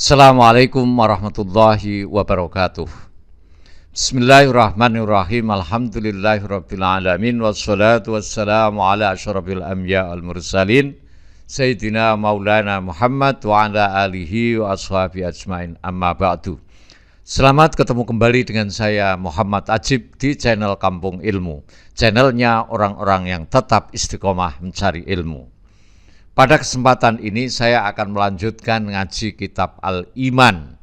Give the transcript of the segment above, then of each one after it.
Assalamualaikum warahmatullahi wabarakatuh. Bismillahirrahmanirrahim. Alhamdulillahirabbil alamin wassalatu wassalamu ala asyrafil anbiya wal mursalin sayyidina maulana Muhammad wa ala alihi wa ashabi ajmain. Amma ba'du. Selamat ketemu kembali dengan saya Muhammad Ajib di channel Kampung Ilmu, channelnya orang-orang yang tetap istiqomah mencari ilmu. Pada kesempatan ini saya akan melanjutkan ngaji kitab Al-Iman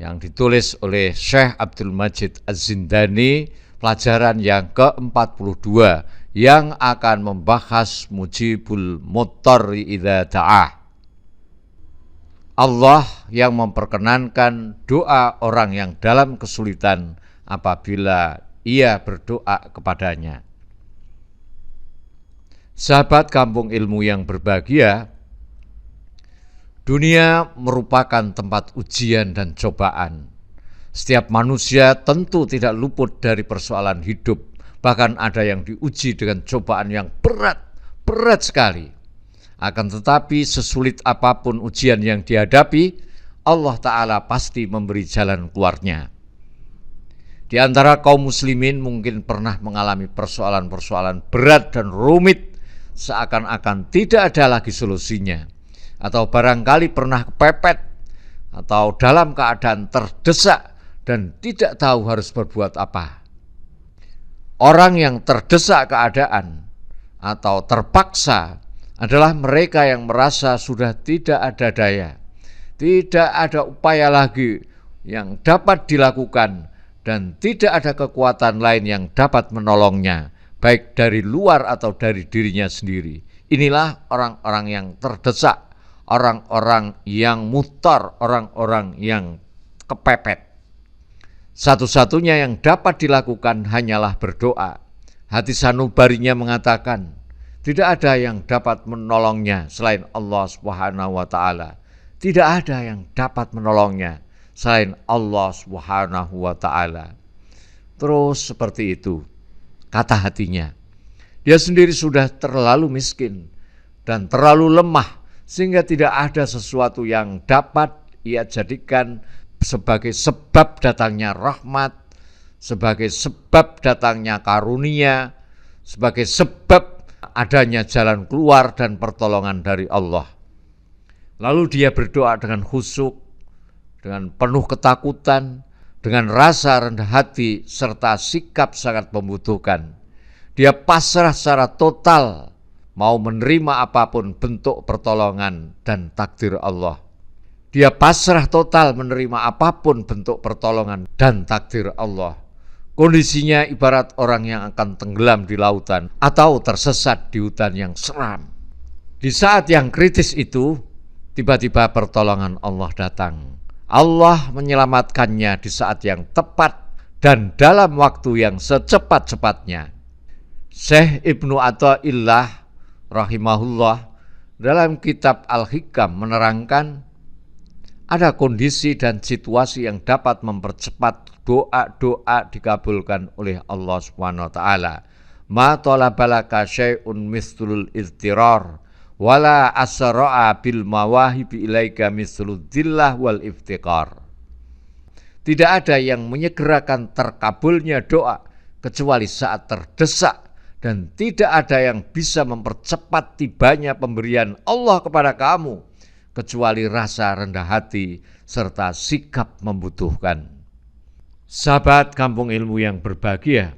yang ditulis oleh Syekh Abdul Majid Az-Zindani, pelajaran yang ke-42 yang akan membahas mujibul muttarri idza da'ah. Allah yang memperkenankan doa orang yang dalam kesulitan apabila ia berdoa kepadanya. Sahabat Kampung Ilmu yang berbahagia, dunia merupakan tempat ujian dan cobaan. Setiap manusia tentu tidak luput dari persoalan hidup, bahkan ada yang diuji dengan cobaan yang berat sekali. Akan tetapi sesulit apapun ujian yang dihadapi, Allah Ta'ala pasti memberi jalan keluarnya. Di antara kaum muslimin mungkin pernah mengalami persoalan-persoalan berat dan rumit, seakan-akan tidak ada lagi solusinya, atau barangkali pernah kepepet, atau dalam keadaan terdesak dan tidak tahu harus berbuat apa. Orang yang terdesak keadaan atau terpaksa adalah mereka yang merasa sudah tidak ada daya, tidak ada upaya lagi yang dapat dilakukan, dan tidak ada kekuatan lain yang dapat menolongnya, baik dari luar atau dari dirinya sendiri. Inilah orang-orang yang terdesak, orang-orang yang mutar, orang-orang yang kepepet. Satu-satunya yang dapat dilakukan hanyalah berdoa. Hati sanubarinya mengatakan, tidak ada yang dapat menolongnya selain Allah Subhanahu wa Ta'ala. Tidak ada yang dapat menolongnya selain Allah Subhanahu wa Ta'ala. Terus seperti itu kata hatinya. Dia sendiri sudah terlalu miskin dan terlalu lemah sehingga tidak ada sesuatu yang dapat ia jadikan sebagai sebab datangnya rahmat, sebagai sebab datangnya karunia, sebagai sebab adanya jalan keluar dan pertolongan dari Allah. Lalu dia berdoa dengan khusyuk, dengan penuh ketakutan, dengan rasa rendah hati serta sikap sangat membutuhkan. Dia pasrah secara total, mau menerima apapun bentuk pertolongan dan takdir Allah. Dia pasrah total menerima apapun bentuk pertolongan dan takdir Allah. Kondisinya ibarat orang yang akan tenggelam di lautan atau tersesat di hutan yang seram. Di saat yang kritis itu, tiba-tiba pertolongan Allah datang. Allah menyelamatkannya di saat yang tepat dan dalam waktu yang secepat-cepatnya. Syekh Ibnu Athaillah rahimahullah dalam kitab Al-Hikam menerangkan, ada kondisi dan situasi yang dapat mempercepat doa-doa dikabulkan oleh Allah Subhanahu wa Ta'ala. Ma talabalaka syai'un mislul iztirar wala asra'a bil mawahibi ilaika mislul dhillah wal iftiqar. Tidak ada yang menyegerakan terkabulnya doa kecuali saat terdesak, dan tidak ada yang bisa mempercepat tibanya pemberian Allah kepada kamu kecuali rasa rendah hati serta sikap membutuhkan. Sahabat Kampung Ilmu yang berbahagia,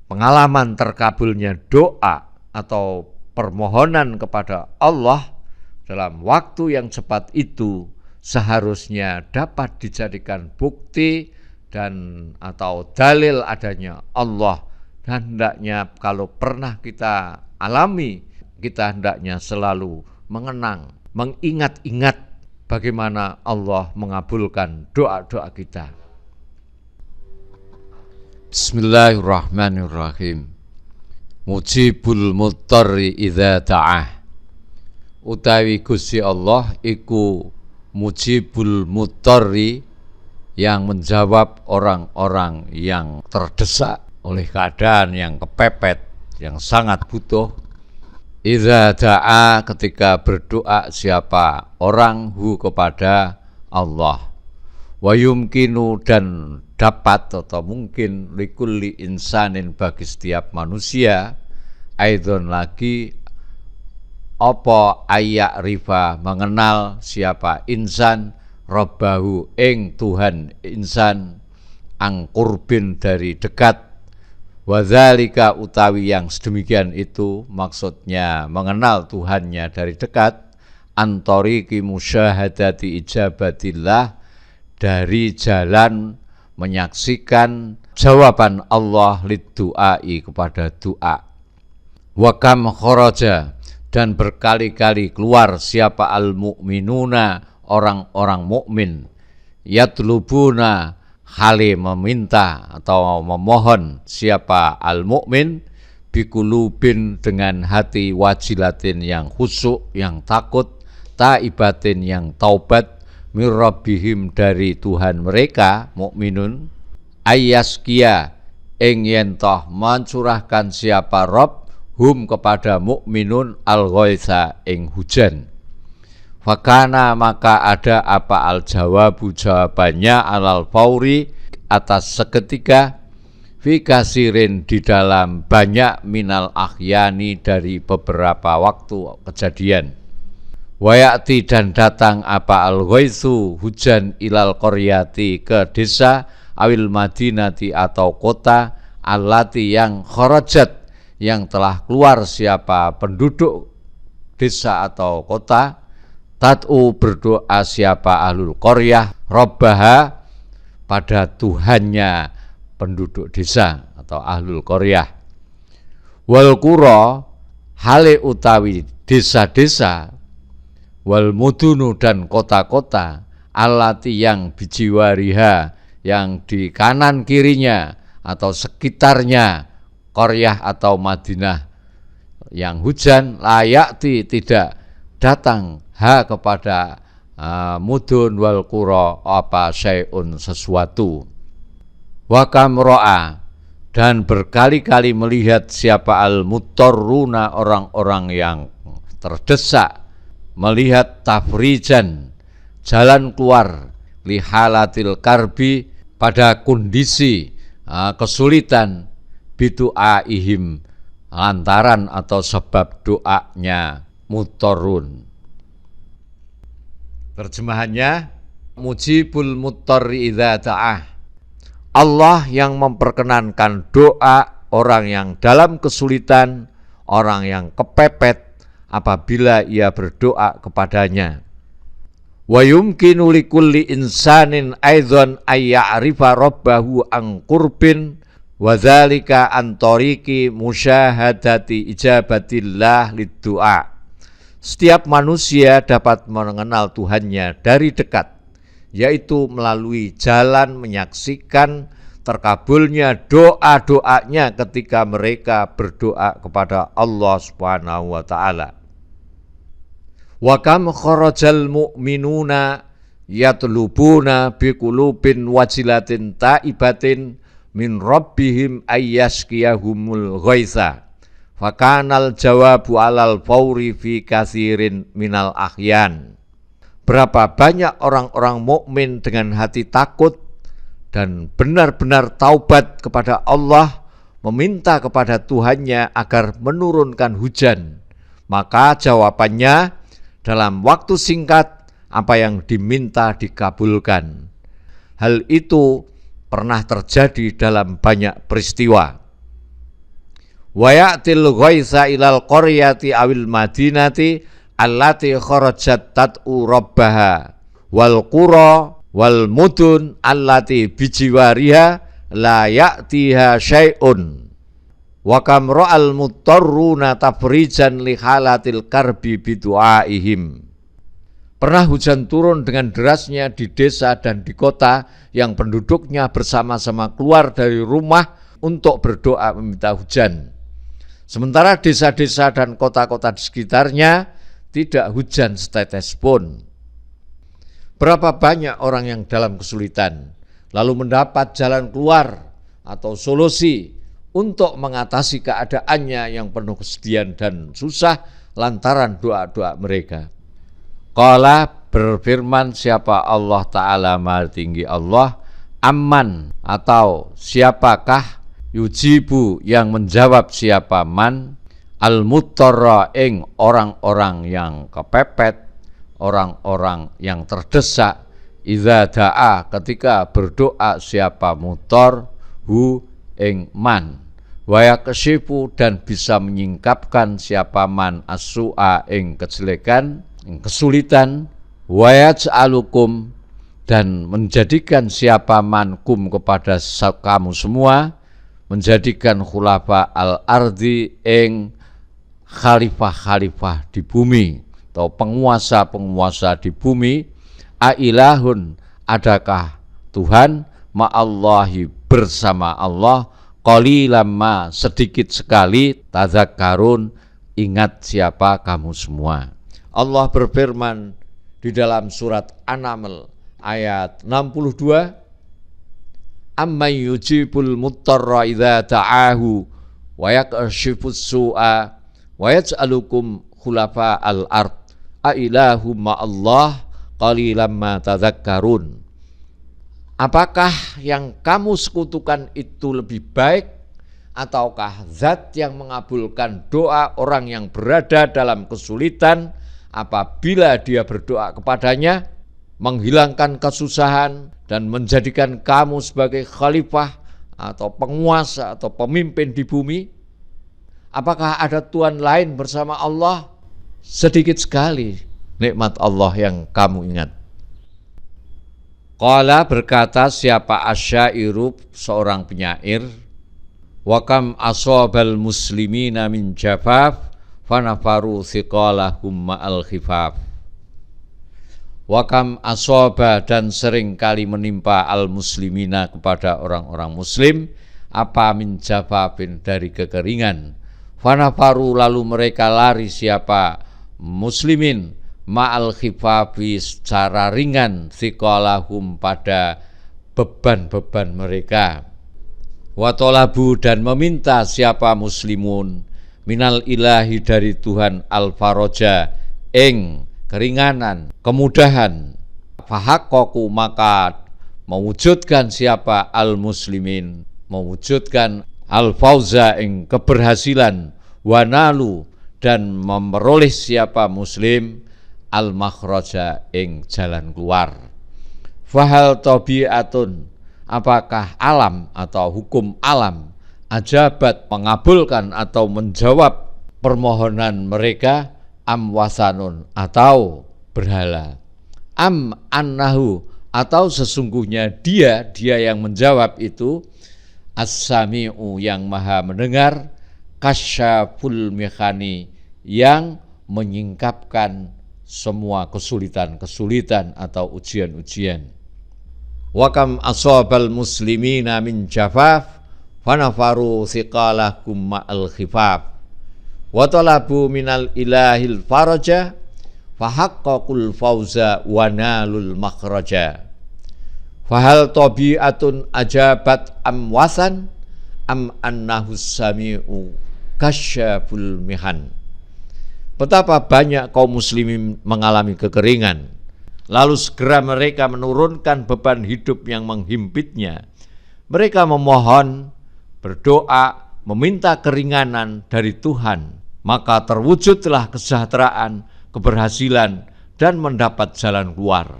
pengalaman terkabulnya doa atau permohonan kepada Allah dalam waktu yang cepat itu seharusnya dapat dijadikan bukti dan atau dalil adanya Allah. Dan hendaknya kalau pernah kita alami, kita hendaknya selalu mengenang, mengingat-ingat bagaimana Allah mengabulkan doa-doa kita. Bismillahirrahmanirrahim. Mujibul muttarri idza da'ah. Utawi Gusti Allah iku mujibul muttarri, yang menjawab orang-orang yang terdesak oleh keadaan yang kepepet, yang sangat butuh. Idza da'a, ketika berdoa siapa orang hu kepada Allah. Wa yumkinu dan dapat atau mungkin likulli insanin bagi setiap manusia aidon lagi apa ayak rifa mengenal siapa insan robbahu ing Tuhan insan angkurbin dari dekat wadzalika utawi yang sedemikian itu maksudnya mengenal Tuhannya dari dekat antoriki musyahadati ijabatillah dari jalan menyaksikan jawaban Allah liddu'ai kepada doa. Wa kam kharaja dan berkali-kali keluar siapa al-mu'minuna orang-orang mukmin yatlubuna hale meminta atau memohon siapa al-mu'min bikulubin dengan hati wajilatin yang khusyuk yang takut taibatin yang taubat mirrabbihim dari Tuhan mereka mukminun ayyaskia ing yen toh mencurahkan siapa Rabb hum kepada mukminun al-ghaitsa ing hujan. Fakana maka ada apa al-jawabu jawabannya alal fauri atas seketika fi kasirin di dalam banyak minal ahyani dari beberapa waktu kejadian. Wayati dan datang apa al-ghaitsu hujan ilal qaryati ke desa awil madinati atau kota allati yang kharajat yang telah keluar siapa penduduk desa atau kota tat'u berdoa siapa ahlul qaryah rabbaha pada Tuhannya penduduk desa atau ahlul qaryah wal qura hale utawi desa-desa wal mudunu dan kota-kota allati yang bijiwariha yang di kanan kirinya atau sekitarnya Qaryah atau Madinah yang hujan layakti tidak datang kepada mudun wal qura apa syai'un sesuatu wa kam ra'a dan berkali-kali melihat siapa al-muttarruna orang-orang yang terdesak melihat tafrijan jalan keluar lihalatil karbi pada kondisi kesulitan bidu'aihim lantaran atau sebab doanya muttarun. Terjemahannya mujibul muttarri idza ta'ah Allah yang memperkenankan doa orang yang dalam kesulitan orang yang kepepet apabila ia berdoa kepadanya. Wa yumkinu likulli insanin aidzan ayya'rifa rabbahu an qurbin wa dzalika an tariqi musyahadati ijabatillah liddu'a. Setiap manusia dapat mengenal Tuhannya dari dekat, yaitu melalui jalan menyaksikan terkabulnya doa-doanya ketika mereka berdoa kepada Allah Subhanahu wa taala. Wa kam kharajal mu'minuna yatlubuna biqulubin wajilatin taibatin min rabbihim ayyaskiyahumul ghaitsa fakanal jawabu alal fauri fi kasirin minal ahyan. Berapa banyak orang-orang mukmin dengan hati takut dan benar-benar taubat kepada Allah meminta kepada Tuhannya agar menurunkan hujan, maka jawabannya dalam waktu singkat apa yang diminta dikabulkan. Hal itu pernah terjadi dalam banyak peristiwa. Wa ya'til ghaitsa ilal qaryati awil madinati allati kharajat tat'u rabbaha wal qura wal mudun allati bijiwariha la ya'tiha syai'un. Wa kam ra'al muttarruna tafrijan li halatil karbi bidu'aihim. Pernah hujan turun dengan derasnya di desa dan di kota yang penduduknya bersama-sama keluar dari rumah untuk berdoa meminta hujan. Sementara desa-desa dan kota-kota di sekitarnya tidak hujan setetes pun. Berapa banyak orang yang dalam kesulitan lalu mendapat jalan keluar atau solusi untuk mengatasi keadaannya yang penuh kesedihan dan susah lantaran doa-doa mereka. Qala berfirman siapa Allah Ta'ala Maha Tinggi Allah, amman atau siapakah, yujibu yang menjawab siapa man, al-muttarra ing orang-orang yang kepepet, orang-orang yang terdesak, idza da'a ketika berdoa siapa mutor, hu ing man, wa yakshifu dan bisa menyingkapkan siapa man as-su'a ing kejelekan, ing kesulitan, wa yaj'alukum dan menjadikan siapa man kum kepada kamu semua, menjadikan khulafa al-ardi ing khalifah-khalifah di bumi atau penguasa-penguasa di bumi, ailahun adakah Tuhan, ma'allahi bersama Allah, qalilan ma sedikit sekali, tadzakkarun ingat siapa kamu semua. Allah berfirman di dalam surat An-Naml ayat 62, amman yujibul muttarra idza ta'ahu wa yakshifus su'a wa yaj'alukum khulafa al-ard ailahum ma'allah qalilan ma tadzakkarun. Apakah yang kamu sekutukan itu lebih baik, ataukah zat yang mengabulkan doa orang yang berada dalam kesulitan apabila dia berdoa kepadanya, menghilangkan kesusahan dan menjadikan kamu sebagai khalifah atau penguasa atau pemimpin di bumi? Apakah ada Tuhan lain bersama Allah? Sedikit sekali nikmat Allah yang kamu ingat. Qala berkata siapa asyairu seorang penyair, wa kam ashabal muslimina min jafaf fanafaru thiqalahum ma'al khifaf. Wa kam asaba dan sering kali menimpa al muslimina kepada orang-orang muslim, apa min jafafin dari kekeringan, fanafaru lalu mereka lari siapa muslimin, ma'al khifafi secara ringan, thiqalahum pada beban-beban mereka, wa talabu dan meminta siapa muslimun, minal ilahi dari Tuhan al-faraja ing keringanan, kemudahan, fahaqqaqu maka mewujudkan siapa al-muslimin, mewujudkan al-fauza ing keberhasilan, wanalu dan memperoleh siapa muslim al-makhraja ing jalan keluar. Fahal tabiatun apakah alam atau hukum alam ajabat mengabulkan atau menjawab permohonan mereka, amwasanun atau berhala, am annahu atau sesungguhnya dia yang menjawab itu, as-sami'u yang maha mendengar, kasyaful mihani yang menyingkapkan semua kesulitan-kesulitan atau ujian-ujian. Wa kam ashabal muslimina min jafaf fanafaru thiqalahum ma'al khifaf wa talabu minal ilahil faraja fahaqqaqul fauza wa nalul makhraja. Fahal tabi'atun ajabat amwasan am annahu sami'u kasyaful mihan. Betapa banyak kaum muslimin mengalami kekeringan, lalu segera mereka menurunkan beban hidup yang menghimpitnya. Mereka memohon, berdoa, meminta keringanan dari Tuhan, maka terwujudlah kesejahteraan, keberhasilan, dan mendapat jalan keluar.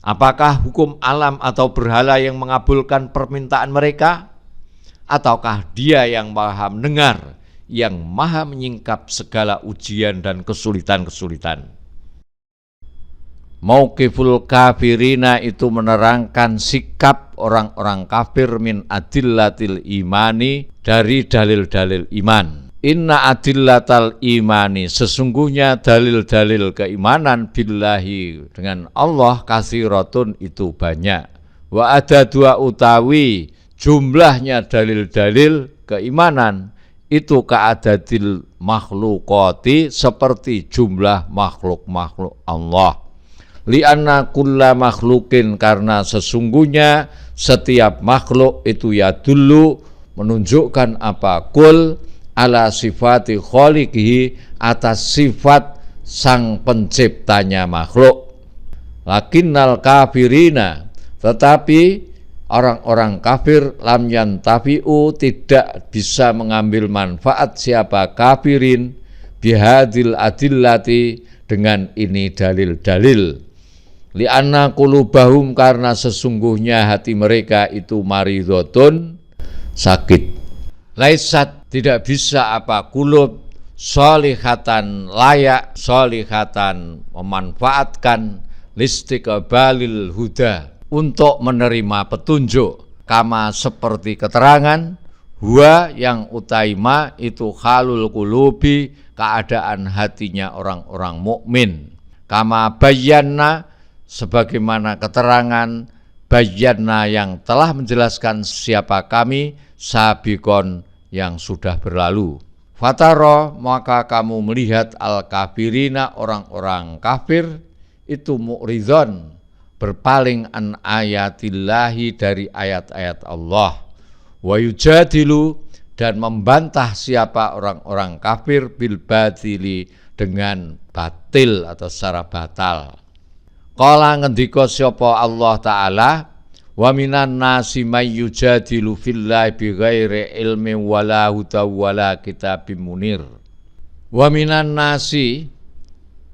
Apakah hukum alam atau berhala yang mengabulkan permintaan mereka? Ataukah dia yang maha mendengar, yang maha menyingkap segala ujian dan kesulitan-kesulitan? Mauqiful kafirina itu menerangkan sikap orang-orang kafir min adillatil imani dari dalil-dalil iman. Inna adillatal imani sesungguhnya dalil-dalil keimanan billahi dengan Allah katsiratun itu banyak. Wa ada dua utawi jumlahnya dalil-dalil keimanan itu ka'adadil makhlukati seperti jumlah makhluk-makhluk Allah. Li'anna kulla makhlukin karena sesungguhnya setiap makhluk itu ya dulu menunjukkan apa, kul ala sifati khaliqihi atas sifat sang penciptanya makhluk. Lakinnal kafirina, tetapi orang-orang kafir lam yantafi'u, tidak bisa mengambil manfaat siapa kafirin bihadil adillati, dengan ini dalil-dalil. Li'anna qulubahum, karena sesungguhnya hati mereka itu maridotun, sakit. Laisat, tidak bisa apa qulub sholihatan, layak sholihatan, memanfaatkan listiqbalil huda, untuk menerima petunjuk, kama seperti keterangan, huwa yang utaima itu halul qulubi, keadaan hatinya orang-orang mukmin, kama bayyana, sebagaimana keterangan bayyana yang telah menjelaskan siapa kami sabikon yang sudah berlalu. Fataro, maka kamu melihat al-kafirina, orang-orang kafir itu mu'ridhon, berpaling an ayatillahi, dari ayat-ayat Allah, wa yujadilu, dan membantah siapa orang-orang kafir bil batili, dengan batil atau secara batal. Qala, ngendika sapa Allah Ta'ala, wa minan nasi may yujadilu fillahi bighairi ilmi wala huda wala kitabim munir. Wa minan nasi,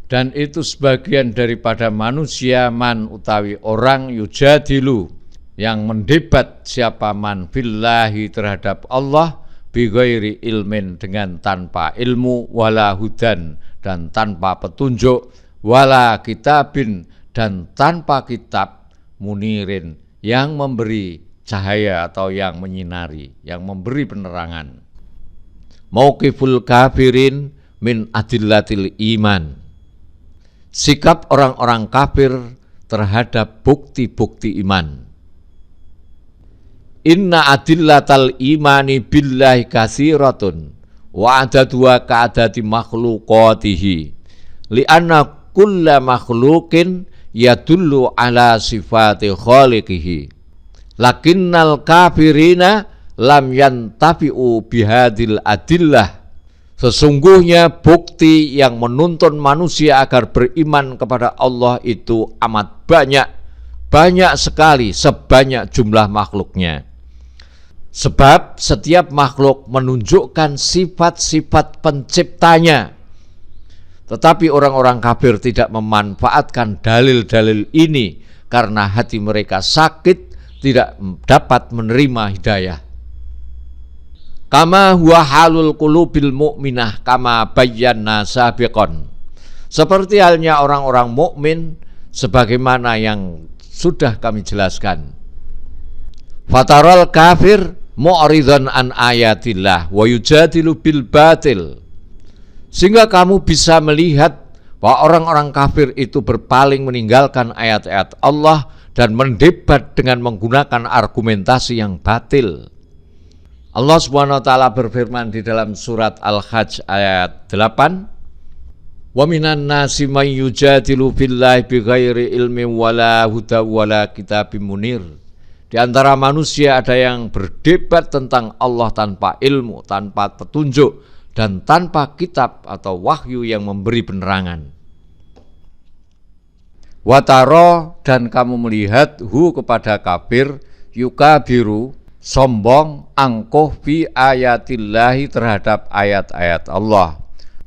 dan itu sebagian daripada manusia, man utawi orang, yujadilu, yang mendebat siapa man fillahi, terhadap Allah, bighairi ilmin, dengan tanpa ilmu, wala hudan, dan tanpa petunjuk, wala kitabin, dan tanpa kitab, munirin, yang memberi cahaya atau yang menyinari, yang memberi penerangan. Mauqiful kafirin min adillatil iman, sikap orang-orang kafir terhadap bukti-bukti iman. Inna adillatal imani billahi katsiratun wa adaduha ka'adati makhluqatihi, li'anna kulla makhluqin yadullu ala sifati khaliqihi, lakinnal kafirina lam yantafi'u bihadil adillah, sesungguhnya bukti yang menuntun manusia agar beriman kepada Allah itu amat banyak, banyak sekali, sebanyak jumlah makhluknya. Sebab setiap makhluk menunjukkan sifat-sifat penciptanya, tetapi orang-orang kafir tidak memanfaatkan dalil-dalil ini karena hati mereka sakit, tidak dapat menerima hidayah. Kama huwa halul qulubil mu'minah kama bayyana sabiqon, seperti halnya orang-orang mukmin sebagaimana yang sudah kami jelaskan. Fataral kafir mu'ridhan an ayatillah wa yujadilu bil batil, sehingga kamu bisa melihat bahwa orang-orang kafir itu berpaling meninggalkan ayat-ayat Allah dan mendebat dengan menggunakan argumentasi yang batil. Allah Subhanahu wa taala berfirman di dalam surat Al-Hajj ayat 8, wa minan nasi may yujadilu fillahi bighairi ilmin wala huda wala kitabim munir. Di antara manusia ada yang berdebat tentang Allah tanpa ilmu, tanpa petunjuk, dan tanpa kitab atau wahyu yang memberi penerangan. Wataro, dan kamu melihat hu kepada kafir, yukabiru, sombong, angkuh fi ayatillahi, terhadap ayat-ayat Allah.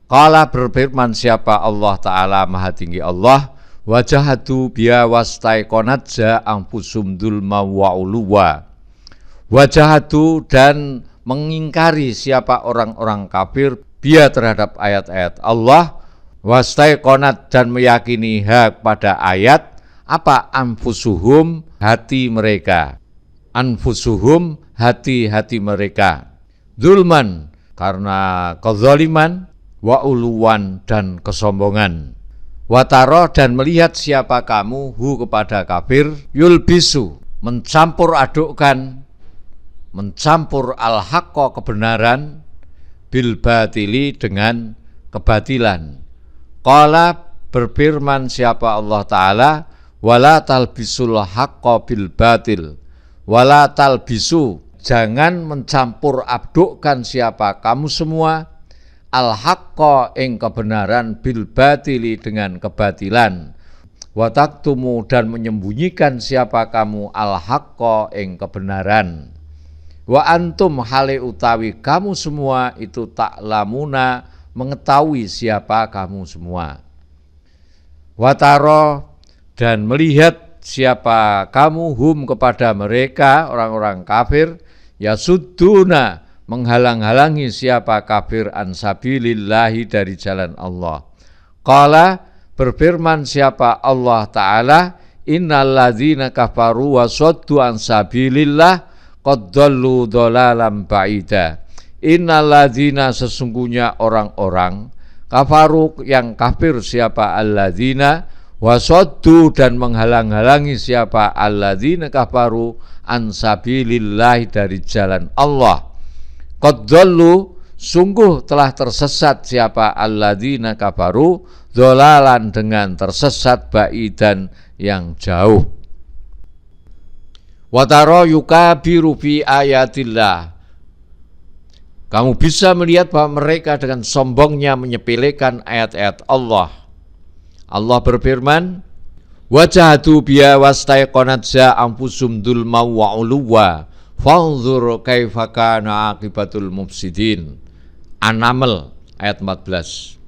Qala, berfirman siapa Allah Ta'ala, maha tinggi Allah, wajahatu biya wastaiqonat ja anfusum dzulma wa uluwa. Wajahatu, dan mengingkari siapa orang-orang kafir, biya, terhadap ayat-ayat Allah, wastaiqonat, dan meyakini hak pada ayat, apa? Anfusuhum, hati mereka. Anfusuhum, hati-hati mereka. Dzulman, karena kezaliman, wa uluwan, dan kesombongan. Wataro, dan melihat siapa kamu hu kepada kafir, yulbisu, mencampur adukkan, mencampur al-haqqa, kebenaran, bil batili, dengan kebatilan. Qala, berfirman siapa Allah Ta'ala, wala talbisul haqqa bil batil, wala talbisu, jangan mencampur adukkan siapa kamu semua, al-haqqa, ing kebenaran, bil batili, dengan kebatilan. wa taktumu dan menyembunyikan siapa kamu al-haqqa ing kebenaran. Wa antum hale utawi kamu semua itu ta'lamuna mengetahui siapa kamu semua. Wa taro dan melihat siapa kamu hum kepada mereka orang-orang kafir yasudduna menghalang-halangi siapa kafir an sabilillahi dari jalan Allah. Qala berfirman siapa Allah Ta'ala innalladzina kafaru wa saddu an sabilillah qad dhallu dhalalan ba'ida. Innalladzina sesungguhnya orang-orang kafaru yang kafir siapa alladzina wa saddu dan menghalang-halangi siapa alladzina kafaru an sabilillah dari jalan Allah. Qad dhallu sungguh telah tersesat siapa alladzina kafaru dhalalan dengan tersesat ba'idan yang jauh. Wataro yukabiru fi ayatillah. Kamu bisa melihat bahwa mereka dengan sombongnya menyepelekan ayat-ayat Allah. Allah berfirman, wajahatu biya wastaiqonat za anfusum dzulma wa uluwa fanzur kaifa kana aqibatul mufsidin. An-Naml ayat 14.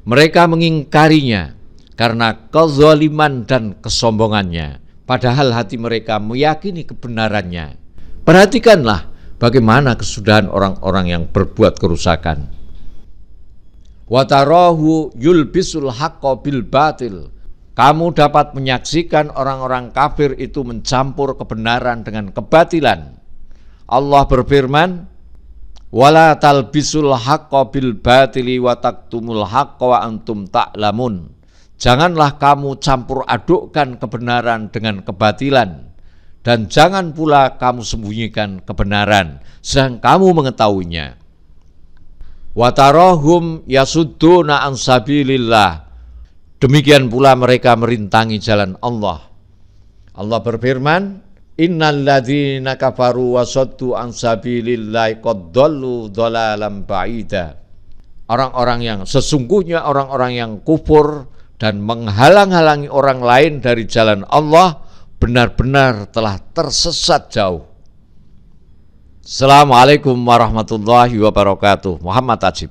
Mereka mengingkarinya karena kezaliman dan kesombongannya. Padahal hati mereka meyakini kebenarannya. Perhatikanlah bagaimana kesudahan orang-orang yang berbuat kerusakan. Watarahu yulbisul haqqo bil batil. Kamu dapat menyaksikan orang-orang kafir itu mencampur kebenaran dengan kebatilan. Allah berfirman, wala talbisul haqqo bil batili wa taktumul haqqo wa antum ta'lamun. Janganlah kamu campur adukkan kebenaran dengan kebatilan, dan jangan pula kamu sembunyikan kebenaran sedang kamu mengetahuinya. Watarahum yasudduna an sabilillah. Demikian pula mereka merintangi jalan Allah. Allah berfirman, innal ladzina kafaru wa saddu an sabilillah qad dhallu dhalalan ba'ida. Orang-orang yang sesungguhnya orang-orang yang kufur dan menghalang-halangi orang lain dari jalan Allah benar-benar telah tersesat jauh. Assalamualaikum warahmatullahi wabarakatuh. Muhammad Ajib.